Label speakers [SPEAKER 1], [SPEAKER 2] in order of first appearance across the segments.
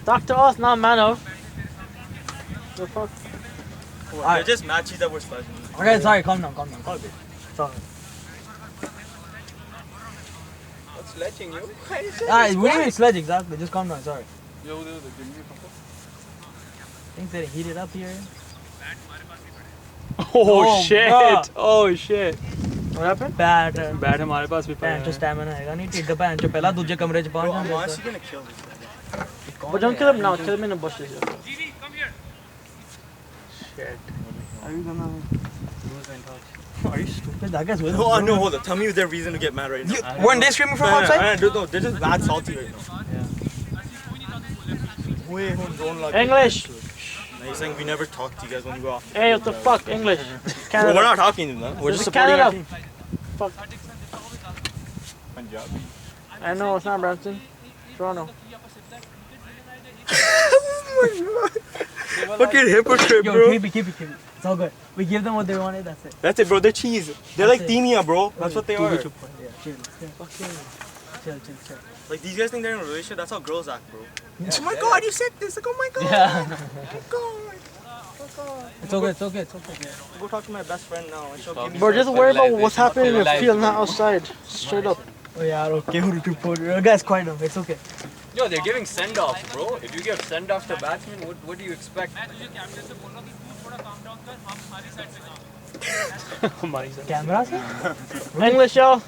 [SPEAKER 1] Talk to us, not Mano. The fuck?
[SPEAKER 2] They're just matches that we're sledging.
[SPEAKER 3] Okay, sorry, calm down.
[SPEAKER 2] Okay.
[SPEAKER 3] Sorry.
[SPEAKER 2] What's sledging you?
[SPEAKER 3] Alright, we didn't sledge exactly, just calm down, sorry.
[SPEAKER 2] Yo, give me a couple.
[SPEAKER 3] Things getting heated up here.
[SPEAKER 1] Oh shit!
[SPEAKER 3] God.
[SPEAKER 1] Oh shit!
[SPEAKER 3] What happened? Bad.
[SPEAKER 1] Bat हमारे पास भी पड़ा
[SPEAKER 3] पैंचो stamina हैगा नहीं टिड्डा पैंचो पहला दूसरे कमरे च पहुंच
[SPEAKER 2] Bro, I'm
[SPEAKER 3] जाता
[SPEAKER 2] honestly gonna kill this guy.
[SPEAKER 1] But don't kill him now. Kill him in the bushes. Shit.
[SPEAKER 3] Are you gonna lose in touch? Are you stupid? That guy's with
[SPEAKER 2] No, no, hold up. Tell me their reason to get mad right now.
[SPEAKER 3] Weren't they screaming from outside?
[SPEAKER 2] No, they're just mad salty right now.
[SPEAKER 1] English.
[SPEAKER 2] No, he's saying we never talk to you guys when you go off.
[SPEAKER 1] Hey, what the fuck? English.
[SPEAKER 2] Bro, we're not talking to them. We're
[SPEAKER 1] This
[SPEAKER 2] just
[SPEAKER 1] is
[SPEAKER 2] supporting our
[SPEAKER 1] Canada.
[SPEAKER 2] team.
[SPEAKER 1] Fuck.
[SPEAKER 2] Punjabi.
[SPEAKER 1] I know it's not Brampton. Toronto.
[SPEAKER 2] Fucking hypocrite,
[SPEAKER 3] Yo,
[SPEAKER 2] bro.
[SPEAKER 3] keep it. It's all good. We give them what they wanted, that's it.
[SPEAKER 2] That's it, bro. They're cheese. They're like Teenia, bro. That's what they are.
[SPEAKER 3] Yeah, chill. Chill.
[SPEAKER 2] Like, these guys think they're in a relationship. That's how girls act, bro. Oh my god, you said this. Like, oh my god.
[SPEAKER 3] Yeah.
[SPEAKER 2] Oh my god.
[SPEAKER 3] It's okay.
[SPEAKER 2] Go talk to my best friend now. And she'll give me
[SPEAKER 1] Bro,
[SPEAKER 2] some-
[SPEAKER 1] just worry about what's happening in the field, not outside. Straight up.
[SPEAKER 3] Oh yeah, okay. Guys, quiet down. It's okay.
[SPEAKER 4] Yo, they're giving send-offs, bro. If you give send-offs to batsmen, what do you expect?
[SPEAKER 3] Camera?
[SPEAKER 1] English, y'all.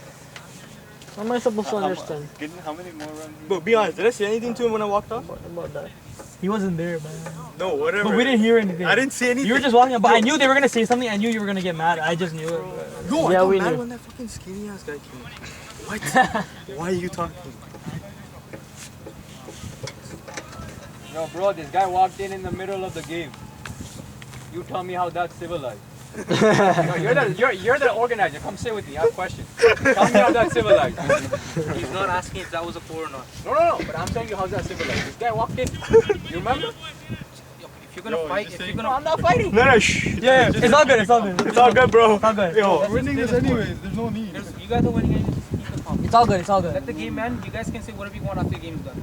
[SPEAKER 1] How am I supposed to understand?
[SPEAKER 2] How many more runs? Bro, be honest. Did I say anything to him when I walked off?
[SPEAKER 1] About that.
[SPEAKER 3] He wasn't there, man.
[SPEAKER 2] No, whatever.
[SPEAKER 3] But we didn't hear anything.
[SPEAKER 2] I didn't say anything.
[SPEAKER 3] You were just walking up, but I knew they were gonna say something. I knew you were gonna get mad. I just knew it.
[SPEAKER 2] No,
[SPEAKER 1] Yeah,
[SPEAKER 2] I
[SPEAKER 1] we
[SPEAKER 2] got mad
[SPEAKER 1] knew.
[SPEAKER 2] when that fucking skinny ass guy came. What? Why are you talking?
[SPEAKER 4] No, bro, this guy walked in the middle of the game. You tell me how that's civilized. you're the organizer. Come sit with me. I have questions. Tell me how that's civilized.
[SPEAKER 5] He's not asking if that was a 4 or not.
[SPEAKER 4] No. But I'm telling you how's that civilized. This guy walked in. You remember?
[SPEAKER 5] If you're gonna fight, if you're
[SPEAKER 4] No,
[SPEAKER 5] gonna
[SPEAKER 4] I'm not fighting.
[SPEAKER 2] No, shh.
[SPEAKER 3] Yeah, it's all good.
[SPEAKER 2] It's all good, bro.
[SPEAKER 3] It's all good.
[SPEAKER 2] Yo,
[SPEAKER 5] we're winning this anyways. There's no need. You guys are winning anyways. Just keep it calm.
[SPEAKER 3] It's all good.
[SPEAKER 5] Let the game end. You guys can say whatever you want after the game's done.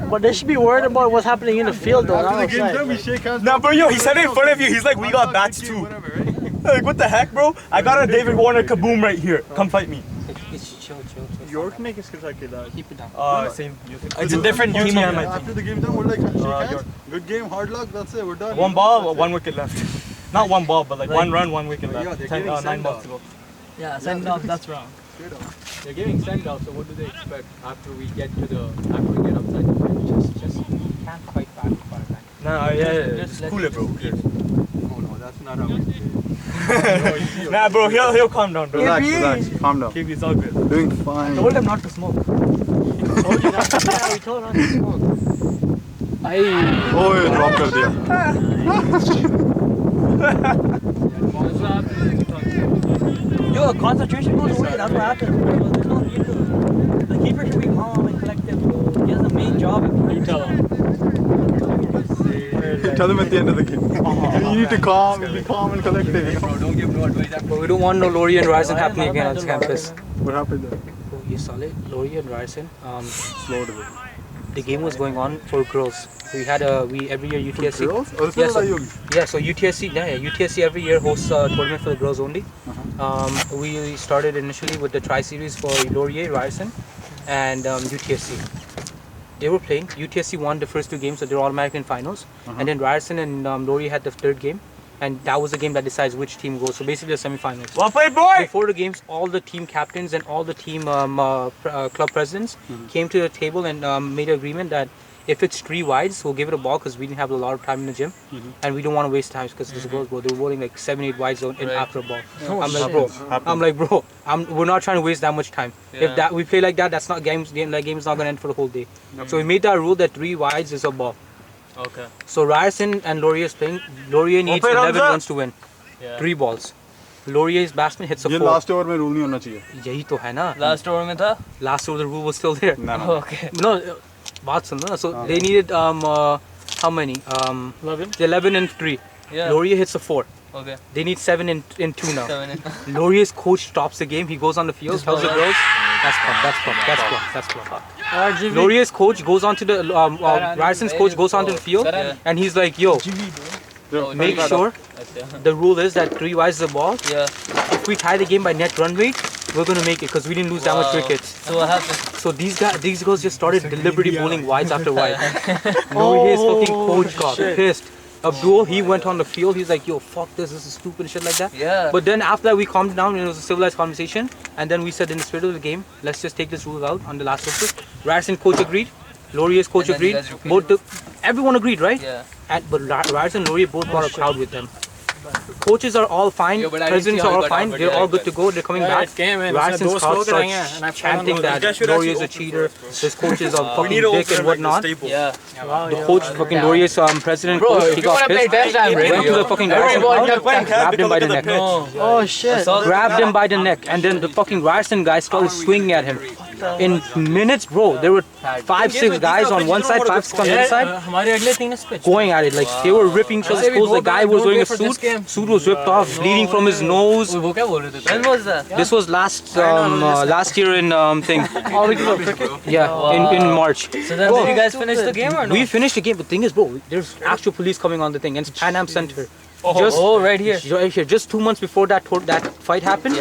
[SPEAKER 1] But they should be worried about what's happening in the field, though, not outside.
[SPEAKER 5] we shake hands.
[SPEAKER 2] nah, bro, yo, he said it in front of you. He's like, we got bats too.
[SPEAKER 5] Whatever, right?
[SPEAKER 2] Like, what the heck, bro? I got a David Warner kaboom right here. Come fight me.
[SPEAKER 5] It's chill.
[SPEAKER 2] York ne kis ke sath khela?
[SPEAKER 5] Keep it down.
[SPEAKER 2] Same.
[SPEAKER 3] It's a different team.
[SPEAKER 5] After the game's done, we're like, shake hands. Good game, hard luck. That's it. We're done.
[SPEAKER 2] One ball, one wicket left. Not one ball, but like 1 run, 1 wicket
[SPEAKER 4] Yeah,
[SPEAKER 2] left.
[SPEAKER 4] they're
[SPEAKER 2] 10,
[SPEAKER 4] giving
[SPEAKER 2] 9 balls
[SPEAKER 4] send-offs.
[SPEAKER 2] to go.
[SPEAKER 3] Yeah, send off. That's wrong.
[SPEAKER 4] They're giving send-offs, so what do they expect after we get outside the pitch? Just can't fight back with fire back.
[SPEAKER 2] Nah, yeah.
[SPEAKER 5] Just let
[SPEAKER 2] Cool it, bro.
[SPEAKER 4] Oh no, that's not how we play.
[SPEAKER 2] Nah, bro, he'll calm down, bro.
[SPEAKER 5] Relax. Calm down.
[SPEAKER 2] Keep it's all good.
[SPEAKER 5] Doing fine.
[SPEAKER 3] Told him not to smoke.
[SPEAKER 1] Told you not to. Yeah, we told him not to smoke.
[SPEAKER 5] Oh, ये drop कर दिया.
[SPEAKER 3] Yo, concentration goes away. That's what happens. There's no need to. The keeper should be calm and collective. He has the main job. You tell him.
[SPEAKER 5] Tell them at the end of the game. You need to be calm and collected.
[SPEAKER 4] Bro, don't give no advice.
[SPEAKER 5] But we don't want no Lori and Ryerson happening again on this campus.
[SPEAKER 6] What happened there?
[SPEAKER 5] Oh, you saw it? Lori and Ryerson.
[SPEAKER 6] Slow down.
[SPEAKER 5] The game was going on for girls. We had every year UTSC.
[SPEAKER 6] Girls? Oh, this
[SPEAKER 5] Yeah,
[SPEAKER 6] is
[SPEAKER 5] so-
[SPEAKER 6] Ayugi.
[SPEAKER 5] Yeah, so UTSC, UTSC every year hosts a tournament for the girls only. We started initially with the tri-series for Laurier, Ryerson, and UTSC. They were playing. UTSC won the first 2 games, so they're automatic in finals. And then Ryerson and Laurier had the 3rd game, and that was the game that decides which team goes. So basically, the semi-finals.
[SPEAKER 2] Well played, boy!
[SPEAKER 5] Before the games, all the team captains and all the team club presidents came to the table and made an agreement that if it's 3 wides, we'll give it a ball because we didn't have a lot of time in the gym, and we don't want to waste time because this girls, bro, they were bowling like 7-8 wides in after a ball. I'm like, bro, we're not trying to waste that much time. If that we play like that, that's not games. That game is not gonna end for the whole day. So we made that rule that 3 wides is a ball.
[SPEAKER 2] Okay.
[SPEAKER 5] So Ryerson and Laurier is playing. Laurier needs 11 runs to win. 3 balls. Laurier's batsman hits a 4.
[SPEAKER 6] ये last over में rule नहीं होना चाहिए.
[SPEAKER 5] यही तो है ना.
[SPEAKER 3] Last over में था?
[SPEAKER 5] Last over the rule was still there.
[SPEAKER 6] No.
[SPEAKER 3] Okay.
[SPEAKER 5] No, बात सुन ना. So they needed how many? 11 and 3.
[SPEAKER 3] Yeah.
[SPEAKER 5] Laurier hits a 4.
[SPEAKER 3] Okay.
[SPEAKER 5] They need 7 and 2 now.
[SPEAKER 3] 7 and
[SPEAKER 5] Laurier's coach stops the game. He goes on the field, tells the girls, That's flop.
[SPEAKER 1] RGV.
[SPEAKER 5] Laurier's coach goes onto the Ryerson's coach goes onto the field and he's like, yo, make sure the rule is that 3 wides the ball.
[SPEAKER 7] Yeah.
[SPEAKER 5] If we tie the game by net run rate, we're gonna make it because we didn't lose that much wickets.
[SPEAKER 7] So what happened?
[SPEAKER 5] So these girls just started deliberately bowling wides after wides. Laurier's fucking coach got pissed. Abdul, he went on the field, he's like, yo, fuck this is stupid and shit like that.
[SPEAKER 7] Yeah.
[SPEAKER 5] But then after that we calmed down and it was a civilized conversation, and then we said in the spirit of the game, let's just take this rule out on the last over. Ryerson coach agreed, Laurier's coach
[SPEAKER 7] And then you
[SPEAKER 5] agreed,
[SPEAKER 7] guys repeated
[SPEAKER 5] everyone agreed, right?
[SPEAKER 7] Yeah.
[SPEAKER 5] But Ryerson and Laurier both brought a crowd with them. Coaches are all fine,
[SPEAKER 4] Yo, but I didn't
[SPEAKER 5] presidents
[SPEAKER 4] see how
[SPEAKER 5] are
[SPEAKER 4] he
[SPEAKER 5] all
[SPEAKER 4] got
[SPEAKER 5] fine,
[SPEAKER 4] down,
[SPEAKER 5] they're
[SPEAKER 4] but
[SPEAKER 5] all
[SPEAKER 4] yeah,
[SPEAKER 5] good to go, they're coming back. Ryerson's crowd starts chanting that Laurier's a cheater, his coach is a fucking dick and whatnot.
[SPEAKER 7] Yeah.
[SPEAKER 5] The coach, fucking Laurier's president,
[SPEAKER 4] Bro,
[SPEAKER 5] coach,
[SPEAKER 4] if
[SPEAKER 5] he
[SPEAKER 4] you
[SPEAKER 5] got
[SPEAKER 4] want to play
[SPEAKER 5] pissed.
[SPEAKER 4] Def Jam
[SPEAKER 5] Went to
[SPEAKER 4] radio,
[SPEAKER 5] the fucking Ryerson
[SPEAKER 4] everybody
[SPEAKER 5] crowd, grabbed him by the neck.
[SPEAKER 1] Oh shit.
[SPEAKER 5] Grabbed him by the neck, and then the fucking Ryerson guy started swinging at him. In minutes, bro, there were 5-6 guys on one side, 5-6 on the other side, going at it. Like they were ripping each other's clothes. The guy was wearing a suit was ripped off, bleeding from his nose.
[SPEAKER 7] When was that?
[SPEAKER 5] This was last year in thing. Yeah, in March.
[SPEAKER 7] So then did you guys finish the game or no?
[SPEAKER 5] We finished the game, but the thing is, bro, there's actual police coming on the thing, and it's Pan Am Center.
[SPEAKER 7] Right here.
[SPEAKER 5] Right here. Just 2 months before that fight happened,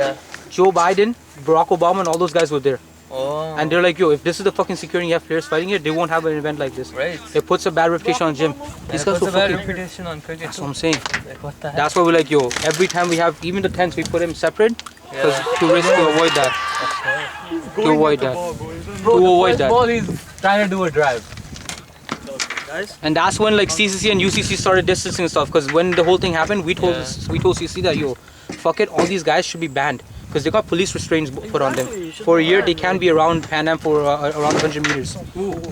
[SPEAKER 5] Joe Biden, Barack Obama, and all those guys were there.
[SPEAKER 7] Oh.
[SPEAKER 5] And they're like, yo, if this is the fucking security, you have players fighting here, they won't have an event like this.
[SPEAKER 7] Right.
[SPEAKER 5] It puts a bad reputation on gym. These guys
[SPEAKER 7] Puts
[SPEAKER 5] were
[SPEAKER 7] a bad
[SPEAKER 5] fucking...
[SPEAKER 7] reputation on cricket
[SPEAKER 5] That's
[SPEAKER 7] too.
[SPEAKER 5] what I'm saying.
[SPEAKER 7] Like, what the heck?
[SPEAKER 5] That's why we're like, yo, every time we have, even the tents, we put them separate. Because to risk to avoid that. To avoid that. To avoid that.
[SPEAKER 4] He's trying to do a drive.
[SPEAKER 5] And that's when like CCC and UCC started distancing and stuff. Because when the whole thing happened, we told CCC that, yo, fuck it, all these guys should be banned. Because they got police restraints put on them. For a year, they can be around Pan Am for around 100 meters.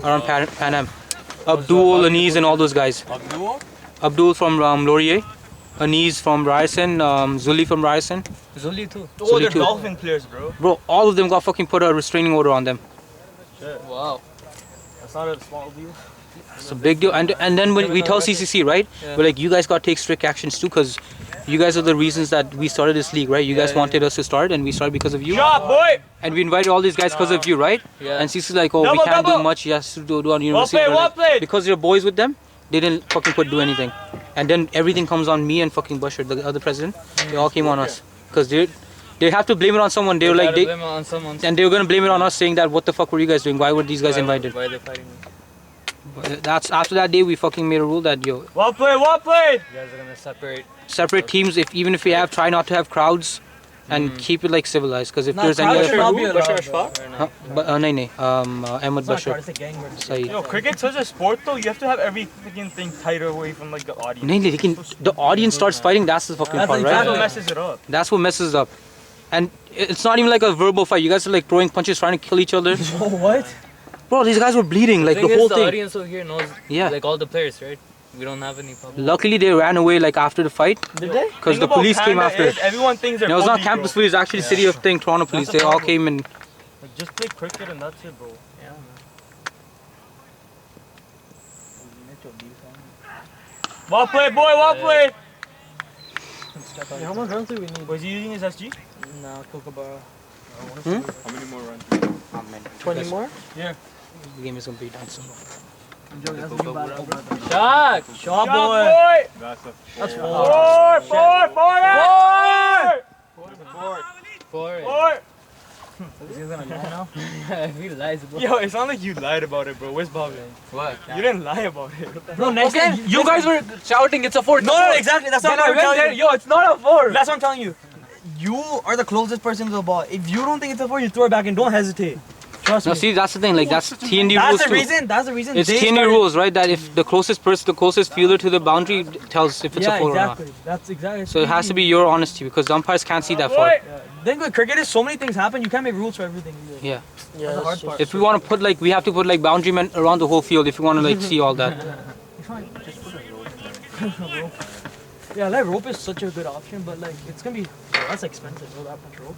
[SPEAKER 5] Around Pan Am. Abdul, Anees, and all those guys. Abdul from Laurier. Anees from Ryerson. Zully from Ryerson.
[SPEAKER 7] Zully too.
[SPEAKER 2] Oh, they're
[SPEAKER 5] too.
[SPEAKER 2] Dolphin players, bro.
[SPEAKER 5] Bro, all of them got fucking put a restraining order on them.
[SPEAKER 7] Wow.
[SPEAKER 2] That's not a small deal.
[SPEAKER 5] It's a big deal. And then when we tell CCC, right? We're like, you guys got to take strict actions too, because you guys are the reasons that we started this league, right? You guys wanted us to start, and we started because of you.
[SPEAKER 2] Shot, boy!
[SPEAKER 5] And we invited all these guys because of you, right?
[SPEAKER 7] Yeah.
[SPEAKER 5] And CC's like, oh, we
[SPEAKER 2] Double,
[SPEAKER 5] can't do
[SPEAKER 2] double.
[SPEAKER 5] much. You have to do on university.
[SPEAKER 2] Well played.
[SPEAKER 5] Because you're boys with them, they didn't fucking do anything. And then everything comes on me and fucking Bashir, the other president. They all came on us. Because they have to blame it on someone. They were like,
[SPEAKER 7] blame it on someone.
[SPEAKER 5] and they were gonna blame it on us, saying that what the fuck were you guys doing? Why were these guys invited?
[SPEAKER 7] Why are they fighting me?
[SPEAKER 5] That's after that day we fucking made a rule that yo,
[SPEAKER 2] Well played, well played!
[SPEAKER 7] You guys are gonna
[SPEAKER 5] separate teams. Even if we have, try not to have crowds, and keep it like civilized. Because if there's any other, but nahin, Ahmed Bashir, Saeed.
[SPEAKER 2] Yo, cricket's such a sport though, you have to have every freaking thing tighter away from like the audience.
[SPEAKER 5] Nahin, the audience starts fighting. That's the fucking part,
[SPEAKER 2] That's what
[SPEAKER 5] right?
[SPEAKER 2] messes it up.
[SPEAKER 5] That's what messes up. And it's not even like a verbal fight. You guys are like throwing punches, trying to kill each other.
[SPEAKER 7] What?
[SPEAKER 5] Bro, these guys were bleeding like the
[SPEAKER 7] thing is,
[SPEAKER 5] whole
[SPEAKER 7] the
[SPEAKER 5] thing.
[SPEAKER 7] audience over here knows like all the players, right? We don't have any problem.
[SPEAKER 5] Luckily, they ran away like after the fight.
[SPEAKER 1] Did they?
[SPEAKER 5] Because the police came after.
[SPEAKER 2] Everyone thinks they're
[SPEAKER 5] No, it was not
[SPEAKER 2] bullied,
[SPEAKER 5] campus
[SPEAKER 2] bro.
[SPEAKER 5] police. Actually, city of thing, Toronto police. They all came and.
[SPEAKER 2] Like, just play cricket and that's it, bro.
[SPEAKER 7] Yeah, man.
[SPEAKER 2] Well played, boy, well played!
[SPEAKER 1] How much runs do we need?
[SPEAKER 2] Was he using his SG?
[SPEAKER 7] No, Kookaburra.
[SPEAKER 6] How many more runs?
[SPEAKER 1] 20 more?
[SPEAKER 5] The game is gonna be done soon.
[SPEAKER 7] Shot!
[SPEAKER 2] Shot, boy!
[SPEAKER 6] That's
[SPEAKER 2] Four!
[SPEAKER 7] If he lies about
[SPEAKER 2] Yo, it's not like you lied about it, bro. Where's Bobby?
[SPEAKER 4] What?
[SPEAKER 2] You didn't lie about it.
[SPEAKER 7] Bro, next time
[SPEAKER 4] You guys were shouting it's a 4.
[SPEAKER 2] No, exactly. That's
[SPEAKER 4] Then
[SPEAKER 2] not
[SPEAKER 4] I
[SPEAKER 2] what I'm
[SPEAKER 4] went there.
[SPEAKER 2] telling you.
[SPEAKER 4] Yo, it's not a 4.
[SPEAKER 2] That's what I'm telling you.
[SPEAKER 3] You are the closest person to the ball. If you don't think it's a 4, you throw it back and don't hesitate. Trust
[SPEAKER 5] No,
[SPEAKER 3] me.
[SPEAKER 5] see, that's the thing. Like that's TND rules
[SPEAKER 3] That's the
[SPEAKER 5] too.
[SPEAKER 3] reason. That's the reason.
[SPEAKER 5] It's
[SPEAKER 3] they
[SPEAKER 5] TND
[SPEAKER 3] started-
[SPEAKER 5] rules, right? That if the closest person, the closest fielder to the boundary tells if it's a 4 or not.
[SPEAKER 3] That's exactly.
[SPEAKER 5] So it has to be your honesty because the umpires can't see that far.
[SPEAKER 3] Then with cricket, is so many things happen. You can't make rules for everything. Either.
[SPEAKER 5] Yeah.
[SPEAKER 1] Yeah,
[SPEAKER 3] the hard part.
[SPEAKER 5] If we want to put like, we have to put like boundary men around the whole field if we want to like see all that.
[SPEAKER 3] Yeah, like rope is such a good option, but like it's gonna be less expensive. So that much rope.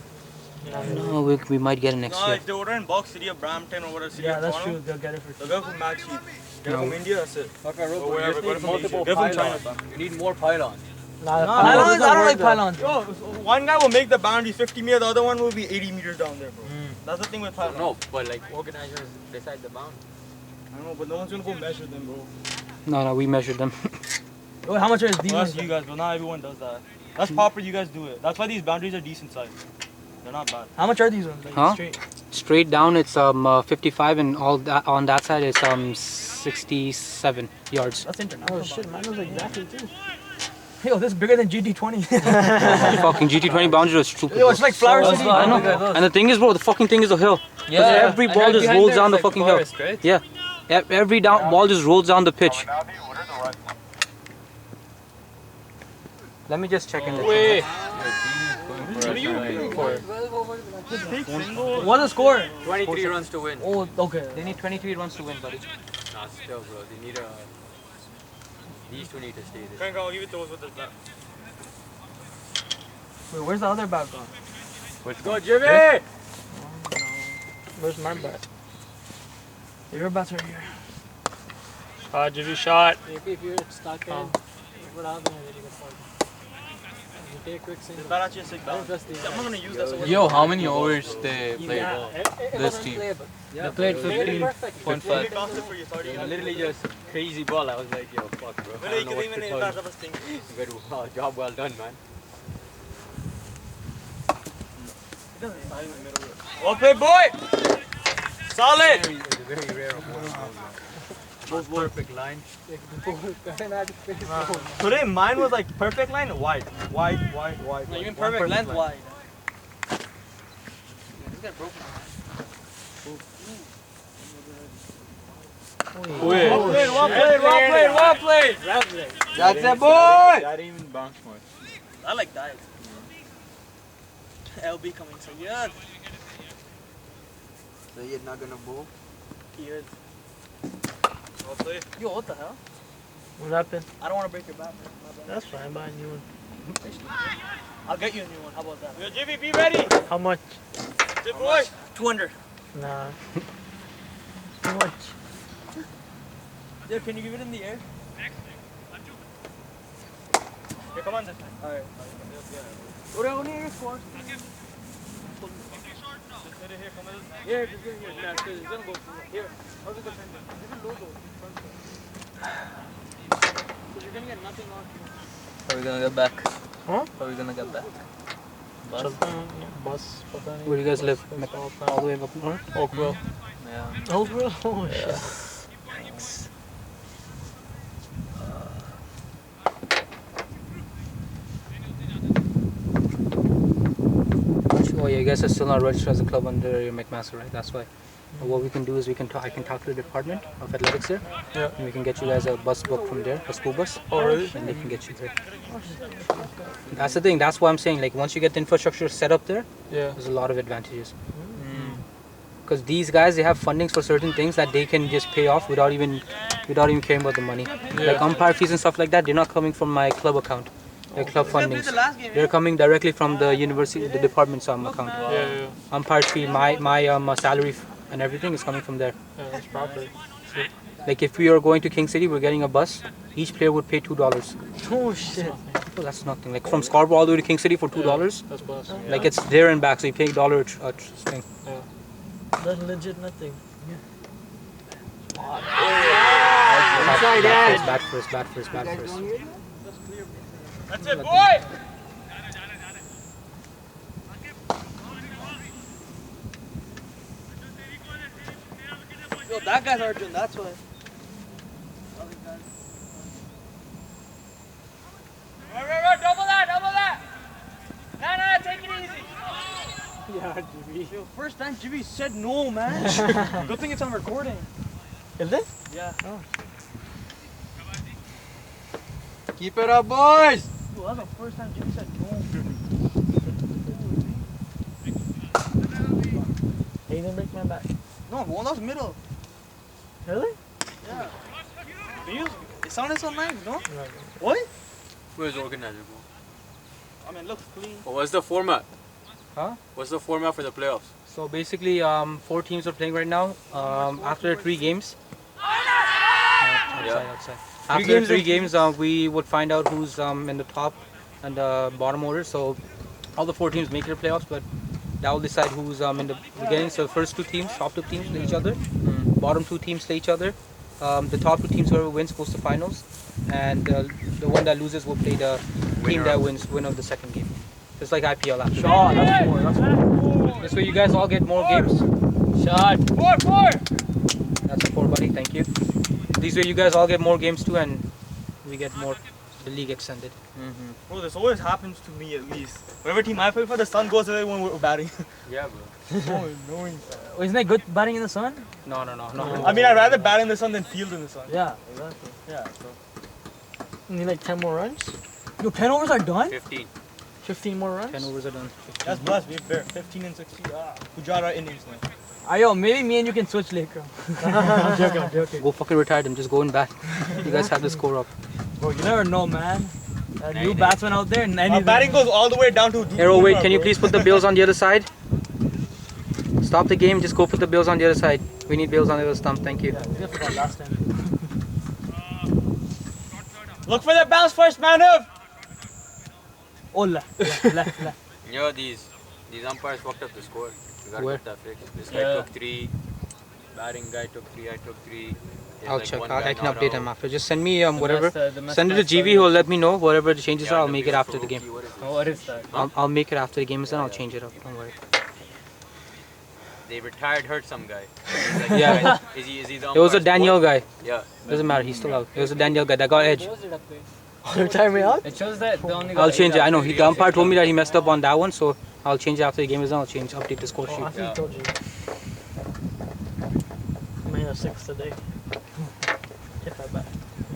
[SPEAKER 5] No, we might get it next
[SPEAKER 2] No,
[SPEAKER 5] year.
[SPEAKER 2] if they order in bulk, City of Brampton or whatever, City
[SPEAKER 3] Yeah,
[SPEAKER 2] of
[SPEAKER 3] that's
[SPEAKER 2] Toronto,
[SPEAKER 3] true. They'll get it for
[SPEAKER 2] they'll go from Max Sheep. Get it from India, that's it.
[SPEAKER 4] Okay, real
[SPEAKER 2] Or
[SPEAKER 4] quick.
[SPEAKER 2] wherever,
[SPEAKER 4] You
[SPEAKER 2] go
[SPEAKER 4] need
[SPEAKER 2] from
[SPEAKER 4] multiple
[SPEAKER 2] Asia. Get from
[SPEAKER 4] pylons.
[SPEAKER 2] China.
[SPEAKER 4] You need more pylons.
[SPEAKER 3] pylons. I don't like pylons.
[SPEAKER 2] Yo, one guy will make the boundary 50 meters, the other one will be 80 meters down there, bro. That's the thing with Platinum.
[SPEAKER 4] No, but like organizers decide the bound.
[SPEAKER 2] I know, but no one's gonna go measure them, bro.
[SPEAKER 5] No, we measured them.
[SPEAKER 3] Wait, how much are these
[SPEAKER 2] Well,
[SPEAKER 3] ones?
[SPEAKER 2] that's you guys, but not everyone does that. That's proper, you guys do it. That's why these boundaries are decent size. They're not bad.
[SPEAKER 3] How much are these ones? Like,
[SPEAKER 5] Huh?
[SPEAKER 3] straight.
[SPEAKER 5] Straight down, it's 55, and all that on that side it's 67 yards.
[SPEAKER 3] That's international. Oh shit, mine was exactly too. Yo, this is bigger than GT20.
[SPEAKER 5] Fucking GT20 boundary was stupid.
[SPEAKER 3] Yo, it's like Flower City.
[SPEAKER 5] I know. And the thing is, bro, the fucking thing is a hill.
[SPEAKER 7] Yeah.
[SPEAKER 5] Every
[SPEAKER 7] and
[SPEAKER 5] ball
[SPEAKER 7] right
[SPEAKER 5] just
[SPEAKER 7] behind
[SPEAKER 5] rolls
[SPEAKER 7] there
[SPEAKER 5] down
[SPEAKER 7] is,
[SPEAKER 5] the
[SPEAKER 7] like,
[SPEAKER 5] fucking
[SPEAKER 7] forest,
[SPEAKER 5] hill.
[SPEAKER 7] right?
[SPEAKER 5] Yeah. Every ball just rolls down the pitch. Let me just check in.
[SPEAKER 7] Wait.
[SPEAKER 3] What's the score?
[SPEAKER 4] 23 runs to win.
[SPEAKER 3] Oh, okay.
[SPEAKER 5] They need 23 runs to win, buddy.
[SPEAKER 4] Nah, still, bro. They need these two need to stay there.
[SPEAKER 2] Frank, I'll give it to us with the bat.
[SPEAKER 3] Wait, where's the other bat gone?
[SPEAKER 4] Let's go, Jimmy!
[SPEAKER 1] Where's my bat?
[SPEAKER 3] Your bats are here.
[SPEAKER 1] Jimmy shot.
[SPEAKER 8] If you're stuck in, what happens when you get stuck? You take quick swing.
[SPEAKER 2] This bat actually a sick bat. I'm not gonna use that. So
[SPEAKER 7] Yo, how many overs they played?
[SPEAKER 8] It
[SPEAKER 7] This
[SPEAKER 8] wasn't
[SPEAKER 7] team.
[SPEAKER 8] playable.
[SPEAKER 7] They played
[SPEAKER 8] They made it perfect.
[SPEAKER 7] 15.5.
[SPEAKER 2] It cost it for you, sorry.
[SPEAKER 4] Literally just crazy ball. I was like, yo, fuck, bro. I
[SPEAKER 2] Really,
[SPEAKER 4] don't know
[SPEAKER 2] you
[SPEAKER 4] what
[SPEAKER 2] can
[SPEAKER 4] to
[SPEAKER 2] even
[SPEAKER 4] tell
[SPEAKER 2] that
[SPEAKER 4] you.
[SPEAKER 2] was thing.
[SPEAKER 4] Good job well done, man.
[SPEAKER 2] Well played, boy! Solid!
[SPEAKER 4] Very rare of one. Most perfect line.
[SPEAKER 2] Today mine was like perfect line, wide. Wide.
[SPEAKER 3] No, you mean
[SPEAKER 2] One
[SPEAKER 3] perfect length
[SPEAKER 2] line.
[SPEAKER 3] wide.
[SPEAKER 2] Well played!
[SPEAKER 4] That's it, boy!
[SPEAKER 6] That even bounce much.
[SPEAKER 2] I like that. LB coming so good.
[SPEAKER 9] So you're not gonna bowl?
[SPEAKER 2] Good. Well played.
[SPEAKER 3] Yo, what the hell?
[SPEAKER 1] What happened?
[SPEAKER 3] I don't want to break your bat, man. My bad.
[SPEAKER 1] That's fine. Buy a new one.
[SPEAKER 3] I'll get you a new one. How about that?
[SPEAKER 2] Yo, Jimmy, be ready!
[SPEAKER 1] How much?
[SPEAKER 2] Good boy!
[SPEAKER 3] 200.
[SPEAKER 1] Nah. Too much.
[SPEAKER 3] Yeah, can you give it in the air?
[SPEAKER 2] Here, come on this time.
[SPEAKER 3] Alright. What are your scores?
[SPEAKER 2] Just hit it here, come on this time.
[SPEAKER 3] Here, just give it here. Nah, 'cause it's gonna go through. Here. How's it defend it? Give it low though. Because you're gonna get nothing on you.
[SPEAKER 7] How are we gonna get back?
[SPEAKER 1] Huh?
[SPEAKER 7] How are we gonna get back? Bus?
[SPEAKER 1] Bus. पता नहीं.
[SPEAKER 5] Where do you guys live?
[SPEAKER 1] All
[SPEAKER 5] All the way up north?
[SPEAKER 1] Oakville.
[SPEAKER 7] Yeah.
[SPEAKER 1] Oakville? Oh shit.
[SPEAKER 5] Oh yeah, you guys are still not registered as a club under your McMaster, right? That's why. What we can do is I can talk to the department of athletics there, and we can get you guys a bus book from there, a school bus, and they can get you there. That's the thing. That's why I'm saying, like, once you get the infrastructure set up there,
[SPEAKER 1] Yeah.
[SPEAKER 5] there's a lot of advantages. Because these guys, they have fundings for certain things that they can just pay off without even caring about the money. Like umpire fees and stuff like that, they're not coming from my club account. They're club fundings. They're coming directly from the university, the department's account.
[SPEAKER 1] Yeah.
[SPEAKER 5] Umpire fee, my salary and everything is coming from there.
[SPEAKER 1] Yeah, that's proper.
[SPEAKER 5] Like if we are going to King City, we're getting a bus. Each player would pay $2.
[SPEAKER 1] Oh shit.
[SPEAKER 5] Oh, that's nothing. Like from Scarborough all the way to King City for $2.
[SPEAKER 1] That's bus.
[SPEAKER 5] Like it's there and back, so you pay $1 a thing.
[SPEAKER 1] That's legit nothing.
[SPEAKER 5] Bad first.
[SPEAKER 2] That's it, boy!
[SPEAKER 3] Yo, that guy's Arjun, that's why.
[SPEAKER 2] Right, double that! Nah, take it easy!
[SPEAKER 1] Yeah, Jimmy.
[SPEAKER 3] Yo, first time Jimmy said no, man. Good thing it's on recording.
[SPEAKER 1] Is it?
[SPEAKER 3] Yeah.
[SPEAKER 4] Keep it up, boys!
[SPEAKER 3] Yo, that's the first time Jimmy said no.
[SPEAKER 1] He didn't break my back.
[SPEAKER 3] No, one that was middle.
[SPEAKER 1] Really?
[SPEAKER 3] Yeah. It sounded so nice, no?
[SPEAKER 1] No.
[SPEAKER 3] What?
[SPEAKER 4] Where's the organizer, bro?
[SPEAKER 3] I mean, it looks clean.
[SPEAKER 4] Well, what's the format?
[SPEAKER 5] Huh?
[SPEAKER 4] What's the format for the playoffs?
[SPEAKER 5] So basically, 4 teams are playing right now. After 3 games, outside. After 3 games, we would find out who's in the top and the bottom order. So all the 4 teams make their playoffs, but That will decide who's in the beginning. So the first two teams, top two teams play each other. Bottom two teams play each other. The top two teams, whoever wins, goes to finals. And the one that loses will play the team that win of the second game. Just like IPL after.
[SPEAKER 3] Shot, that's four, that's four.
[SPEAKER 5] This way you guys all get more games.
[SPEAKER 7] Shot.
[SPEAKER 4] 4-4.
[SPEAKER 5] That's a 4, buddy. Thank you. This way you guys all get more games too, and we get more. The league extended.
[SPEAKER 2] Bro, this always happens to me at least. Whatever team I play for, the sun goes away when we're batting.
[SPEAKER 4] Yeah, bro.
[SPEAKER 2] So annoying.
[SPEAKER 3] Isn't it good batting in the sun?
[SPEAKER 5] No.
[SPEAKER 2] I mean, I'd rather bat in the sun than field in the sun.
[SPEAKER 3] Yeah, exactly.
[SPEAKER 2] Yeah, so.
[SPEAKER 1] Need like 10 more runs?
[SPEAKER 3] Yo, 10 overs are done?
[SPEAKER 4] 15.
[SPEAKER 1] 15 more runs?
[SPEAKER 5] 10 overs are done.
[SPEAKER 2] That's blessed. We're fair. 15 and 16. Pujara innings now.
[SPEAKER 3] Ayo, maybe me and you can switch later. I'm joking.
[SPEAKER 5] Go fucking retire them. Just go and bat. You guys have the score up.
[SPEAKER 3] Bro, you never know, man. A new batsman out there, and
[SPEAKER 2] Our batting goes all the way down to.
[SPEAKER 5] Hero, wait. Can you please put the bills on the other side? Stop the game. Just go put the bills on the other side. We need bills on the other stump. Thank you.
[SPEAKER 3] Yeah, we forgot last time.
[SPEAKER 2] Look for the bounce first, man up.
[SPEAKER 3] Oh, left.
[SPEAKER 4] Yo, these umpires fucked up the score. We gotta
[SPEAKER 5] Where?
[SPEAKER 4] get that fixed. This guy
[SPEAKER 7] Yeah.
[SPEAKER 4] took 3. Batting guy took 3. I took 3. There's
[SPEAKER 5] I'll
[SPEAKER 4] like
[SPEAKER 5] check.
[SPEAKER 4] one
[SPEAKER 5] I
[SPEAKER 4] guy
[SPEAKER 5] can
[SPEAKER 4] not
[SPEAKER 5] update
[SPEAKER 4] out.
[SPEAKER 5] him after. Just send me whatever.
[SPEAKER 7] The
[SPEAKER 5] Send it to GV. He'll let me know whatever the changes are. I'll
[SPEAKER 4] the
[SPEAKER 5] make it
[SPEAKER 4] biggest
[SPEAKER 5] after the game.
[SPEAKER 4] rookie, what is this?
[SPEAKER 7] Oh, what is that?
[SPEAKER 5] I'll make it after the game, and then I'll change it up. Don't worry.
[SPEAKER 4] They retired hurt some guy. He's like,
[SPEAKER 5] Yeah.
[SPEAKER 4] guy, is he the
[SPEAKER 5] It was a
[SPEAKER 4] umpire
[SPEAKER 5] Daniel
[SPEAKER 4] sport?
[SPEAKER 5] guy.
[SPEAKER 4] Yeah.
[SPEAKER 5] Doesn't matter. He's still out. It was a Daniel guy that got edge.
[SPEAKER 8] What was it up there?
[SPEAKER 1] Retire me out?
[SPEAKER 7] It shows that they only got
[SPEAKER 5] I'll change it.
[SPEAKER 7] 8
[SPEAKER 5] I know.
[SPEAKER 7] after
[SPEAKER 5] The umpire told me that he messed up on that one, so I'll change it after the game is done. I'll update the score
[SPEAKER 1] Oh, I
[SPEAKER 5] sheet.
[SPEAKER 1] think he told you. I made a 6 today. Hit that back.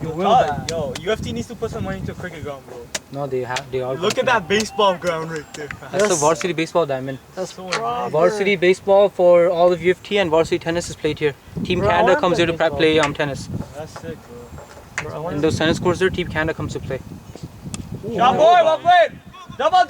[SPEAKER 3] You will
[SPEAKER 2] Todd,
[SPEAKER 3] bat.
[SPEAKER 2] yo, UFT needs to put some money into cricket ground, bro.
[SPEAKER 5] No, they are.
[SPEAKER 2] Look at that baseball ground right there.
[SPEAKER 5] That's the varsity baseball diamond.
[SPEAKER 1] That's
[SPEAKER 2] So
[SPEAKER 1] proper.
[SPEAKER 5] Varsity baseball for all of UFT and varsity tennis is played here. Team
[SPEAKER 1] Bro, I
[SPEAKER 5] Canada
[SPEAKER 1] want
[SPEAKER 5] comes here to
[SPEAKER 1] baseball.
[SPEAKER 5] play tennis.
[SPEAKER 2] That's sick, bro.
[SPEAKER 1] Bro, I want
[SPEAKER 5] In those tennis courts there, Team Canada comes to play.
[SPEAKER 2] Shot boy, well played. Double.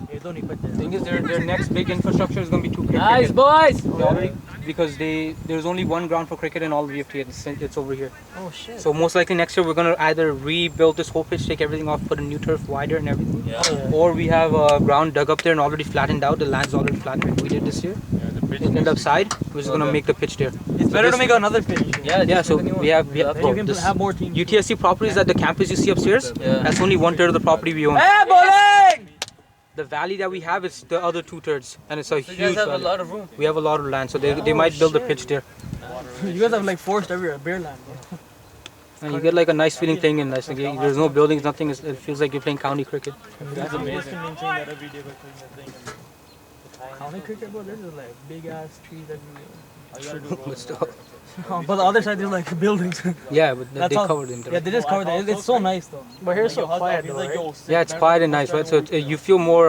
[SPEAKER 3] Hey, don't even put that.
[SPEAKER 5] Thing is, their next big infrastructure is going to be 2 cricket.
[SPEAKER 7] Nice, boys!
[SPEAKER 5] They already, because there's only one ground for cricket in all of UFT. It's over here.
[SPEAKER 1] Oh shit.
[SPEAKER 5] So most likely next year we're gonna either rebuild this whole pitch, take everything off, put a new turf wider and everything,
[SPEAKER 1] Yeah.
[SPEAKER 5] or we have a ground dug up there and already flattened out. The land's already flattened. We did this year. In the side, we're just gonna make the pitch there.
[SPEAKER 3] It's better to make another pitch.
[SPEAKER 5] Yeah. So we have
[SPEAKER 3] Then you can
[SPEAKER 5] this
[SPEAKER 3] have more teams.
[SPEAKER 5] UTSC properties at the campus you see upstairs.
[SPEAKER 7] Yeah.
[SPEAKER 5] That's only 1/3 of the property we own.
[SPEAKER 3] Hey, bowling!
[SPEAKER 5] The valley that we have is the other 2/3, and it's a
[SPEAKER 7] You guys
[SPEAKER 5] huge
[SPEAKER 7] have a
[SPEAKER 5] valley.
[SPEAKER 7] lot of room.
[SPEAKER 5] We have a lot of land, so they might build a pitch there.
[SPEAKER 3] You guys have like forest everywhere, bear land. Bro.
[SPEAKER 5] And you get like a nice feeling thing in nice. Like, there's no buildings, nothing. It feels like you're playing county cricket.
[SPEAKER 2] That's amazing. Can maintain that every day by playing that thing.
[SPEAKER 3] County cricket, bro, there's just like big ass trees everywhere.
[SPEAKER 2] All you gotta do, bro.
[SPEAKER 5] But still,
[SPEAKER 3] But the other side there's like buildings.
[SPEAKER 5] yeah, but
[SPEAKER 3] That's
[SPEAKER 5] they
[SPEAKER 3] all-
[SPEAKER 5] covered it.
[SPEAKER 3] Yeah, they just covered that. It's so nice though.
[SPEAKER 1] But here's so
[SPEAKER 2] Yo,
[SPEAKER 1] quiet
[SPEAKER 2] he's
[SPEAKER 1] though,
[SPEAKER 2] like,
[SPEAKER 1] right?
[SPEAKER 2] yo, sick,
[SPEAKER 5] Yeah, it's
[SPEAKER 2] man.
[SPEAKER 5] quiet and nice, right? So you feel more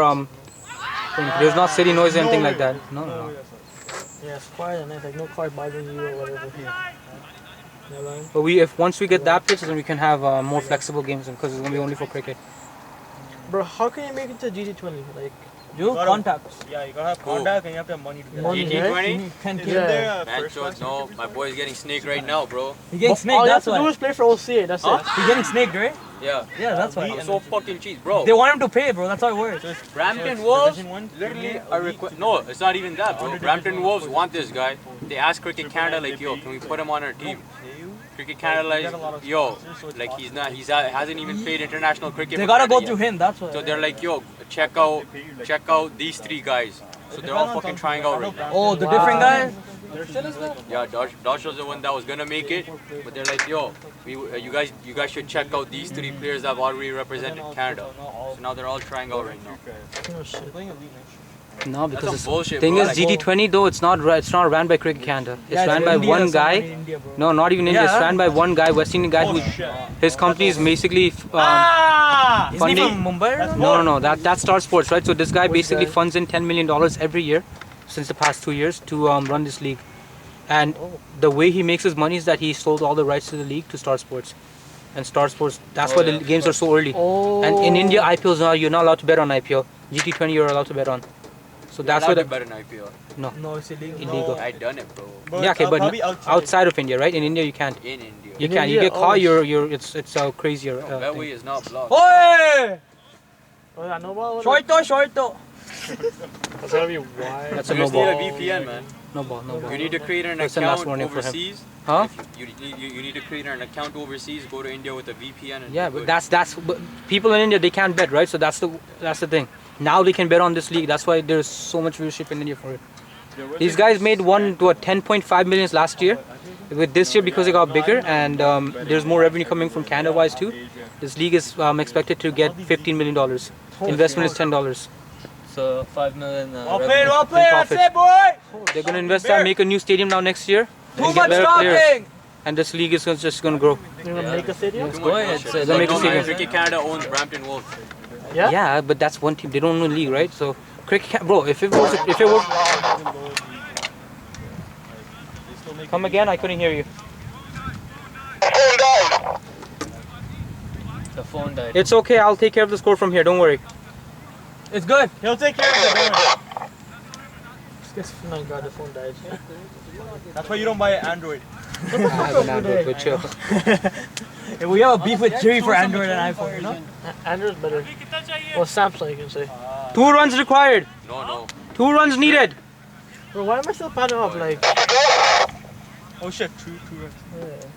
[SPEAKER 5] there's not city noise or anything like that. No.
[SPEAKER 1] Yeah, it's quiet and nice. Like no car bothering you or whatever. Yeah, right?
[SPEAKER 5] But once we get that pitch, then we can have more flexible games because it's gonna be only for cricket.
[SPEAKER 1] Bro, how can you make it to GT20? Like,
[SPEAKER 3] You
[SPEAKER 2] Gotta-
[SPEAKER 3] contacts.
[SPEAKER 2] Yeah, you gotta have contact and you have to have money to get
[SPEAKER 1] money,
[SPEAKER 2] it.
[SPEAKER 1] right?
[SPEAKER 4] GT20?
[SPEAKER 3] 10K.
[SPEAKER 2] Isn't
[SPEAKER 1] Yeah.
[SPEAKER 2] there a
[SPEAKER 4] Man,
[SPEAKER 2] first
[SPEAKER 4] so
[SPEAKER 2] class
[SPEAKER 4] no, my boy's getting snaked right now, bro.
[SPEAKER 3] He getting
[SPEAKER 1] All
[SPEAKER 3] snaked,
[SPEAKER 1] you have
[SPEAKER 3] that's
[SPEAKER 1] to do
[SPEAKER 3] why.
[SPEAKER 1] is play for OCA. That's it.
[SPEAKER 3] He getting snaked, right?
[SPEAKER 4] Yeah.
[SPEAKER 3] Yeah, that's why.
[SPEAKER 4] I'm so fucking cheese, bro.
[SPEAKER 3] They want him to pay, bro. That's how it works.
[SPEAKER 4] Brampton Wolves,
[SPEAKER 2] Division one,
[SPEAKER 4] literally,
[SPEAKER 2] Premier,
[SPEAKER 4] I
[SPEAKER 2] Elite,
[SPEAKER 4] request. No, it's not even that, bro. Brampton Wolves want this guy. They asked Cricket Canada, like, yo, can we put him on our team? Cricket Canada, like, yo, like hasn't even played international cricket.
[SPEAKER 3] They
[SPEAKER 4] for
[SPEAKER 3] gotta go
[SPEAKER 4] Canada
[SPEAKER 3] through
[SPEAKER 4] yet.
[SPEAKER 3] him, that's why.
[SPEAKER 4] So they're like, yo, check out these 3 guys. So they're all fucking trying out right now.
[SPEAKER 3] Oh, the different guys?
[SPEAKER 4] Yeah, Dosh was the one that was gonna make it, but they're like, yo, you guys should check out these 3 players that have already represented Canada. So now they're all trying out right now.
[SPEAKER 1] Oh shit.
[SPEAKER 5] No,
[SPEAKER 4] That's
[SPEAKER 5] because
[SPEAKER 4] some bullshit,
[SPEAKER 5] thing
[SPEAKER 4] bro.
[SPEAKER 5] is
[SPEAKER 4] Like,
[SPEAKER 5] GT20 though it's not ran by Cricket Canada. It's
[SPEAKER 3] Yeah,
[SPEAKER 5] ran by
[SPEAKER 3] India,
[SPEAKER 5] one
[SPEAKER 3] someone
[SPEAKER 5] guy.
[SPEAKER 3] in India, bro.
[SPEAKER 5] No, not even India. It's
[SPEAKER 3] Yeah.
[SPEAKER 5] ran by one guy, West Indian guy, who his company is basically
[SPEAKER 3] Isn't he
[SPEAKER 5] funding.
[SPEAKER 3] from Mumbai? or something?
[SPEAKER 5] No. That's Star Sports, right? So this guy basically funds in $10 million every year since the past 2 years to run this league. And the way he makes his money is that he sold all the rights to the league to Star Sports. And Star Sports, that's why the games are so early.
[SPEAKER 1] Oh.
[SPEAKER 5] And in India, IPLs you're not allowed to bet on IPL. GT20 you're allowed to bet on. So that's why
[SPEAKER 4] That'd
[SPEAKER 5] the
[SPEAKER 4] be better than IPL.
[SPEAKER 3] No, it's illegal.
[SPEAKER 5] illegal.
[SPEAKER 4] I done it, bro.
[SPEAKER 5] Yeah, okay, but
[SPEAKER 2] probably
[SPEAKER 5] outside of India, right? In India, you can't.
[SPEAKER 4] In India.
[SPEAKER 5] You
[SPEAKER 1] In
[SPEAKER 5] can. You
[SPEAKER 1] India,
[SPEAKER 5] get caught.
[SPEAKER 1] oh,
[SPEAKER 5] It's crazier.
[SPEAKER 4] That way
[SPEAKER 5] Thing.
[SPEAKER 4] is not blocked.
[SPEAKER 3] Oi!
[SPEAKER 1] Oh, I know about
[SPEAKER 3] Shorto, shorto.
[SPEAKER 1] That's gotta be wide.
[SPEAKER 5] That's
[SPEAKER 4] You
[SPEAKER 5] a no
[SPEAKER 4] just need a
[SPEAKER 5] ball.
[SPEAKER 4] VPN, man.
[SPEAKER 5] No ball, no ball.
[SPEAKER 4] You need to create an
[SPEAKER 5] That's the last
[SPEAKER 4] account
[SPEAKER 5] warning for him.
[SPEAKER 4] overseas.
[SPEAKER 5] Huh?
[SPEAKER 4] You need to create an account overseas. Go to India with a VPN. And
[SPEAKER 5] Yeah,
[SPEAKER 4] you're
[SPEAKER 5] but
[SPEAKER 4] good.
[SPEAKER 5] but people in India, they can't bet, right? So that's the thing. Now they can bet on this league. That's why there's so much viewership in India for it. These guys made 10.5 million last year. With this year, because it got bigger and there's more revenue coming from Canada-wise too, this league is expected to get $15 million. Investment is $10.
[SPEAKER 7] So 5 million.
[SPEAKER 2] Well
[SPEAKER 7] revenue.
[SPEAKER 2] played, well played. That's
[SPEAKER 5] profit.
[SPEAKER 2] it, boy.
[SPEAKER 5] They're gonna invest and make a new stadium now next year.
[SPEAKER 2] Too
[SPEAKER 5] and
[SPEAKER 2] much
[SPEAKER 5] get better players.
[SPEAKER 2] talking.
[SPEAKER 5] And this league is just gonna grow.
[SPEAKER 1] You're gonna make a stadium?
[SPEAKER 4] Too
[SPEAKER 7] Go
[SPEAKER 4] much
[SPEAKER 7] ahead,
[SPEAKER 4] bullshit.
[SPEAKER 7] say
[SPEAKER 5] They'll make a
[SPEAKER 4] No,
[SPEAKER 5] stadium.
[SPEAKER 4] Cricket Canada owns Brampton Wolves.
[SPEAKER 1] Yeah?
[SPEAKER 5] Yeah, but that's one team. They don't own a league, right? So bro, if it was, come again? I couldn't hear you.
[SPEAKER 7] The phone died.
[SPEAKER 5] It's okay. I'll take care of the score from here. Don't worry.
[SPEAKER 2] It's good. He'll take care of it. Don't worry.
[SPEAKER 1] This my god, the phone died.
[SPEAKER 2] That's why you don't buy an Android.
[SPEAKER 5] I have an Android, but chill.
[SPEAKER 3] If we have a beef with Chewy for Android and iPhone, you know?
[SPEAKER 1] Android's better. Well, Samsung, you can say.
[SPEAKER 5] 2 runs required.
[SPEAKER 4] No.
[SPEAKER 5] 2 runs needed.
[SPEAKER 1] Bro, why am I still padding up? Like,
[SPEAKER 2] Oh shit, true.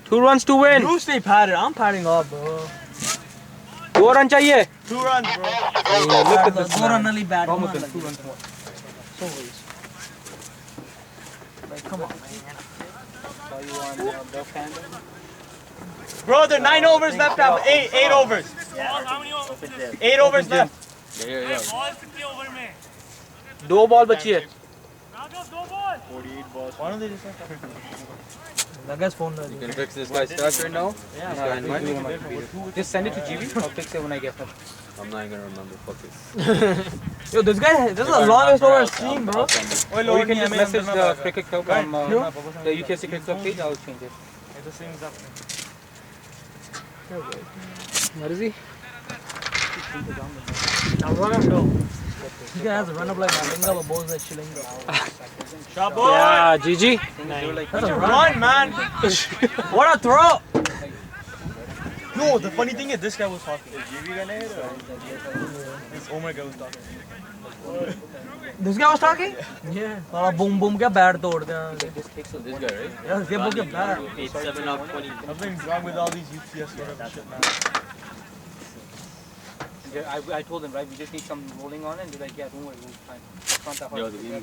[SPEAKER 5] 2 runs to win.
[SPEAKER 3] You stay padded. I'm padding up, bro.
[SPEAKER 5] 2 runs चाहिए.
[SPEAKER 2] 2 runs, bro.
[SPEAKER 5] Look at this.
[SPEAKER 3] Go run only bad.
[SPEAKER 5] Almost
[SPEAKER 3] Come
[SPEAKER 5] done.
[SPEAKER 3] on,
[SPEAKER 5] 2 runs more.
[SPEAKER 3] like, come on, man.
[SPEAKER 2] Bro, there are 9 overs left. Now 8 overs. 8 overs left.
[SPEAKER 4] Yeah.
[SPEAKER 5] 2 ball बची है.
[SPEAKER 6] 48 balls.
[SPEAKER 2] Why don't they just
[SPEAKER 3] That guy's phone died.
[SPEAKER 4] You can fix this guy's stats right now.
[SPEAKER 5] Just send it to GB. I'll fix it when I get home.
[SPEAKER 4] I'm not even gonna remember. Fuck it.
[SPEAKER 3] Yo, this is the longest over I've seen, bro.
[SPEAKER 2] Oye,
[SPEAKER 5] Or
[SPEAKER 2] Lord,
[SPEAKER 5] you can just
[SPEAKER 2] me
[SPEAKER 5] message
[SPEAKER 2] llaman,
[SPEAKER 5] the
[SPEAKER 2] llaman.
[SPEAKER 5] cricket club
[SPEAKER 2] Right.
[SPEAKER 5] on
[SPEAKER 2] No.
[SPEAKER 5] the UKC cricket club page. I'll change it.
[SPEAKER 2] The same is happening.
[SPEAKER 5] What is he?
[SPEAKER 1] now run up, go.
[SPEAKER 3] This guy has a run up like Malinga, but balls like Shilinga.
[SPEAKER 2] Shot boy.
[SPEAKER 5] Yeah, GG.
[SPEAKER 3] That's a
[SPEAKER 2] Run, man.
[SPEAKER 3] What a throw!
[SPEAKER 2] No, the funny thing is this guy was talking. Is GB gonna hit or this Omar guy was talking?
[SPEAKER 3] This guy was talking? Yeah. Saala boom boom ke bat tod diya.
[SPEAKER 4] This guy, right?
[SPEAKER 3] Yeah, this guy boom ke bat.
[SPEAKER 4] 8-7 off 20.
[SPEAKER 2] Nothing's wrong with all these UPS whatever shit, man.
[SPEAKER 5] I told them, right, we just need some rolling on it. And they're like, yeah, don't worry, we'll find. It's not that hard.
[SPEAKER 4] Yo, the game.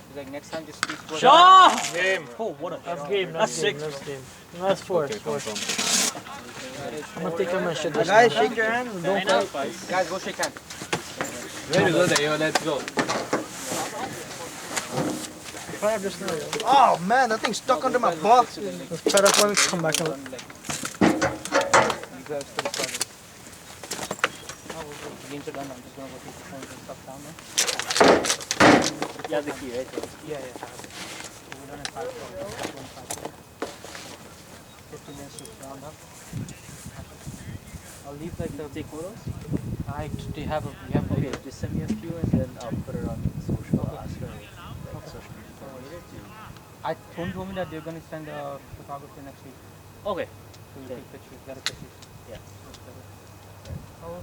[SPEAKER 5] He's like, next time just please.
[SPEAKER 3] Shot!
[SPEAKER 2] Game. Oh, what a
[SPEAKER 1] That's game,
[SPEAKER 3] That's
[SPEAKER 1] that's game,
[SPEAKER 3] six.
[SPEAKER 1] that's game. No, that's 4, it's 4. I'm gonna take out my shit.
[SPEAKER 3] Guys, shake your hands and don't fight.
[SPEAKER 5] Guys, go shake hands.
[SPEAKER 4] Ready to go there, yo. Let's go.
[SPEAKER 3] Oh man, that thing's stuck under my butt.
[SPEAKER 1] Let's try that one, come back out.
[SPEAKER 5] You guys still started. Games are done. I'm just gonna go take the phones and stuff down there.
[SPEAKER 7] You have the key, right?
[SPEAKER 5] Yeah. So we're done at 5 o'clock. 15 minutes to round up. I'll leave like the
[SPEAKER 7] Take photos?
[SPEAKER 5] we have
[SPEAKER 7] Okay, just send me a few and then I'll put it on social. I'll ask her.
[SPEAKER 5] I told me that they're gonna send a photographer next week.
[SPEAKER 7] Okay.
[SPEAKER 5] So we'll take pictures, better pictures.
[SPEAKER 7] Yeah.
[SPEAKER 5] Oh,